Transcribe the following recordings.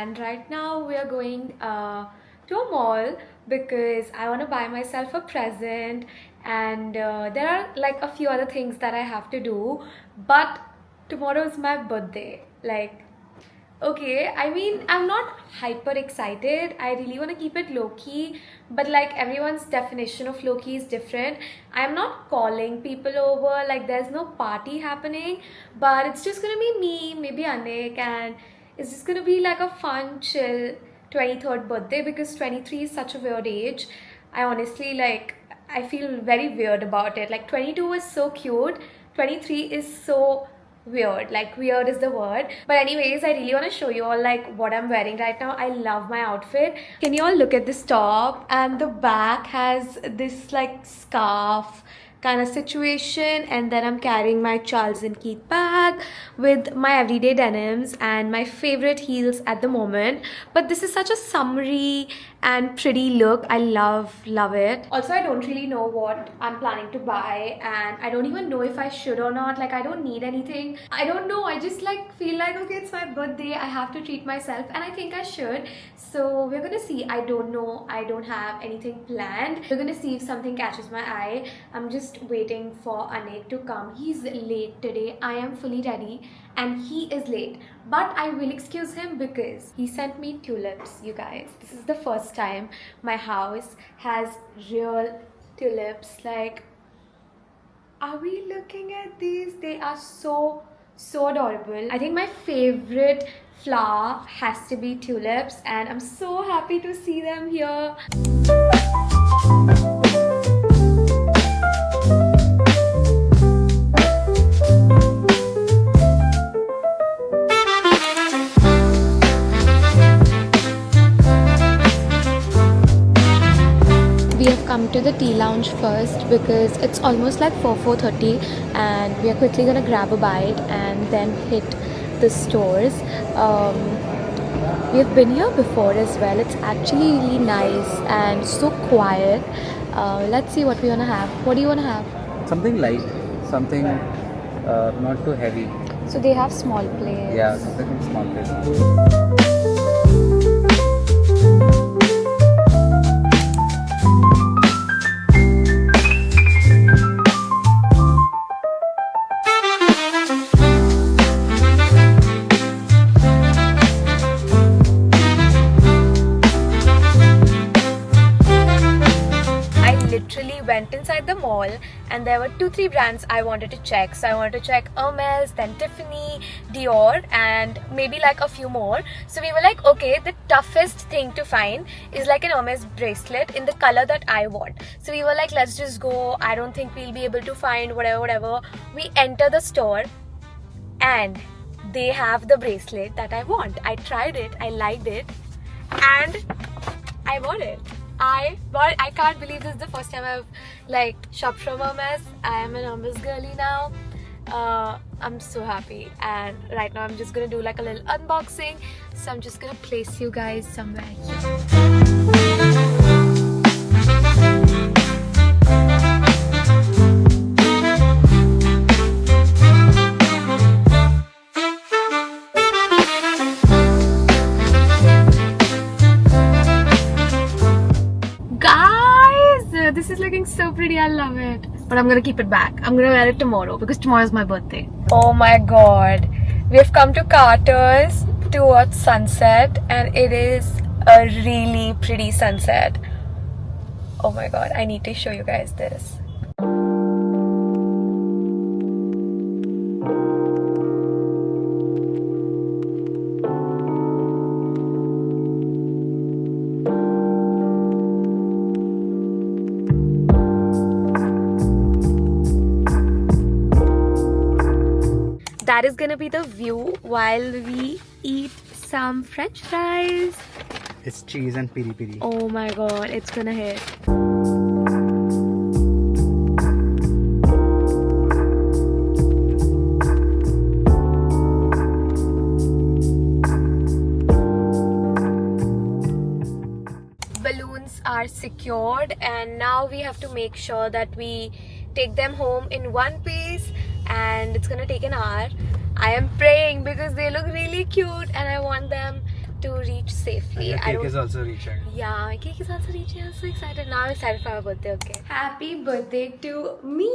and right now we are going to a mall because I want to buy myself a present, and there are like a few other things that I have to do. But tomorrow is my birthday. Like, okay, I mean, I'm not hyper excited. I really want to keep it low key, but like everyone's definition of low key is different. I'm not calling people over, like, there's no party happening, but it's just gonna be me, maybe Anik, and it's just gonna be like a fun, chill 23rd birthday because 23 is such a weird age. I honestly like, I feel very weird about it. Like, 22 is so cute, 23 is so weird. Like, weird is the word. But anyways, I really want to show you all like what I'm wearing right now. I love my outfit. Can you all look at this top? And the back has this like scarf kind of situation, and then I'm carrying my Charles and Keith bag with my everyday denims and my favorite heels at the moment. But this is such a summery and pretty look. I love it. Also, I don't really know what I'm planning to buy, and I don't even know if I should or not. Like, I don't need anything. I don't know, I just like feel like, okay, it's my birthday, I have to treat myself, and I think I should. So we're gonna see. I don't know, I don't have anything planned. We're gonna see if something catches my eye. I'm just waiting for Anik to come. He's late today. I am fully ready and he is late, but I will excuse him because he sent me tulips. You guys, this is the first time my house has real tulips. Like, are we looking at these? They are so adorable. I think my favorite flower has to be tulips, and I'm so happy to see them here. We have come to the tea lounge first because it's almost like 4:30, and we are quickly gonna grab a bite and then hit the stores. We have been here before as well. It's actually really nice and so quiet. Let's see what we wanna have. What do you wanna have? Something light, something not too heavy. So they have small plates. Yeah, something from small place. Literally went inside the mall, and there were 2-3 brands I wanted to check. So I wanted to check Hermes, then Tiffany, Dior, and maybe like a few more. So we were like, okay, the toughest thing to find is like an Hermes bracelet in the color that I want. So we were like, let's just go. I don't think we'll be able to find whatever. We enter the store and they have the bracelet that I want. I tried it, I liked it, and I bought it. I can't believe this is the first time I've like shopped from Hermes. I am an Hermes girly now. I'm so happy, and right now I'm just gonna do like a little unboxing. So I'm just gonna place you guys somewhere here. This is looking so pretty. I love it. But I'm gonna keep it back. I'm gonna wear it tomorrow because tomorrow is my birthday. Oh my god. We have come to Carter's towards sunset, and it is a really pretty sunset. Oh my god. I need to show you guys this. That is gonna be the view while we eat some french fries. It's cheese and piri piri. Oh my god, it's gonna hit. Balloons are secured, and now we have to make sure that we take them home in one piece, and it's gonna take an hour. I am praying because they look really cute and I want them to reach safely. Your I cake don't. is also reaching. Yeah, my cake is also reaching. I'm so excited. Now I'm excited for our birthday, okay? Happy birthday to me!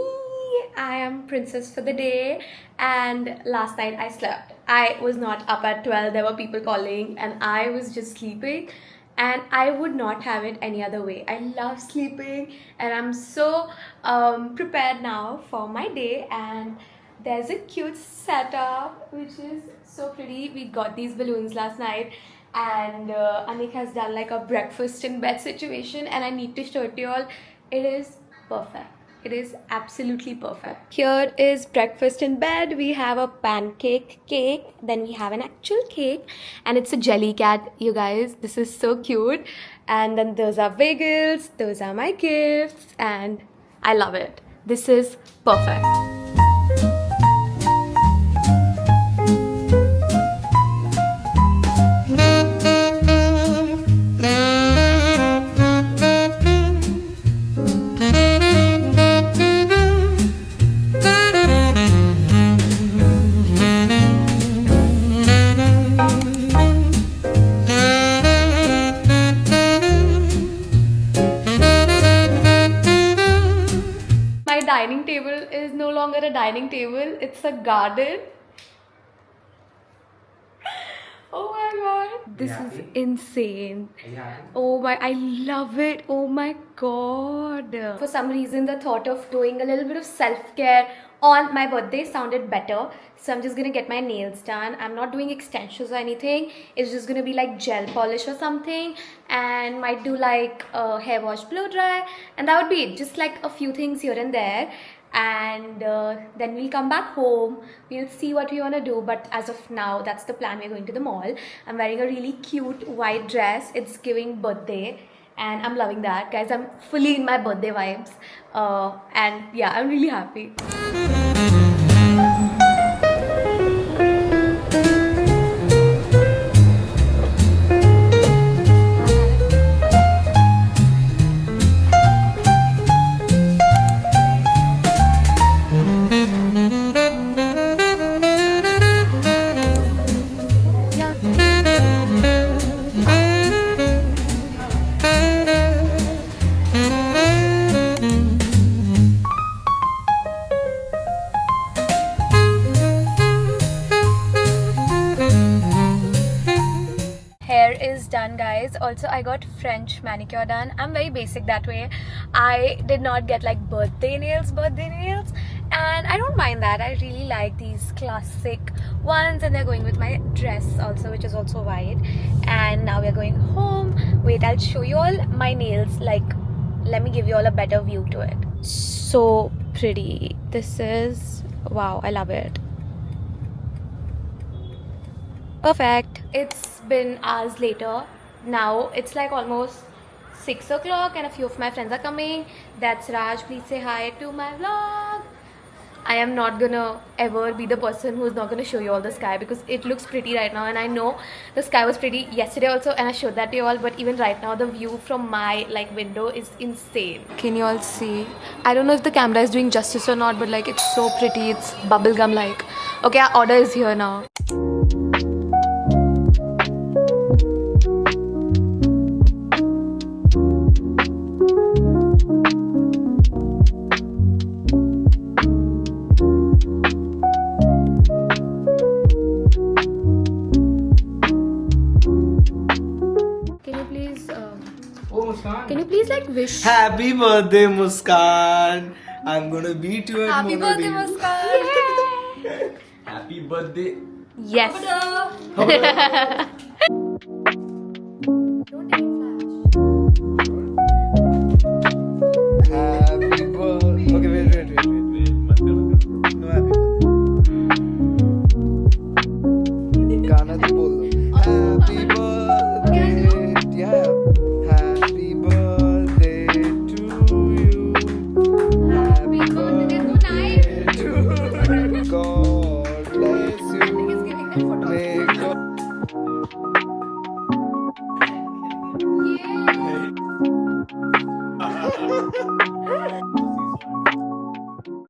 I am princess for the day, and last night I slept. I was not up at 12. There were people calling and I was just sleeping, and I would not have it any other way. I love sleeping, and I'm so prepared now for my day. And there's a cute setup which is so pretty. We got these balloons last night, and Anik has done like a breakfast in bed situation, and I need to show it to you all. It is perfect. It is absolutely perfect. Here is breakfast in bed. We have a pancake cake, then we have an actual cake, and it's a jelly cat, you guys. This is so cute. And then those are bagels, those are my gifts, and I love it. This is perfect. My dining table is no longer a dining table, it's a garden. Oh my god, this is insane. Oh my, I love it. Oh my god. For some reason, the thought of doing a little bit of self-care on my birthday sounded better. So I'm just gonna get my nails done. I'm not doing extensions or anything. It's just gonna be like gel polish or something, and might do like a hair wash, blow dry, and that would be it. Just like a few things here and there. And then we'll come back home. We'll see what we want to do, but as of now, that's the plan. We're going to the mall. I'm wearing a really cute white dress. It's giving birthday, and I'm loving that, guys. I'm fully in my birthday vibes, and yeah, I'm really happy. Hair is done, guys. Also, I got French manicure done. I'm very basic that way. I did not get like birthday nails, and I don't mind that. I really like these classic ones, and they're going with my dress also, which is also white. And now we're going home. Wait, I'll show you all my nails. Like, let me give you all a better view to it. So pretty. This is, wow, I love it. Perfect. It's been hours later. Now it's like almost 6 o'clock, and a few of my friends are coming. That's Raj. Please say hi to my vlog. I am not gonna ever be the person who's not gonna show you all the sky, because it looks pretty right now, and I know the sky was pretty yesterday also, and I showed that to you all. But even right now, the view from my like window is insane. Can you all see? I don't know if the camera is doing justice or not, but like it's so pretty. It's bubblegum like. Okay, our order is here now. Can you please like wish? Happy birthday, Muskan. I'm gonna beat you at Happy birthday, Muskan! Happy birthday. Yes. Habada. Don't take flash. Happy birthday. Okay, wait. No happy birthday. Gana to bol. Happy birthday. Yeah. Happy birthday to you. Happy birthday to you. God bless you. May God. Yay!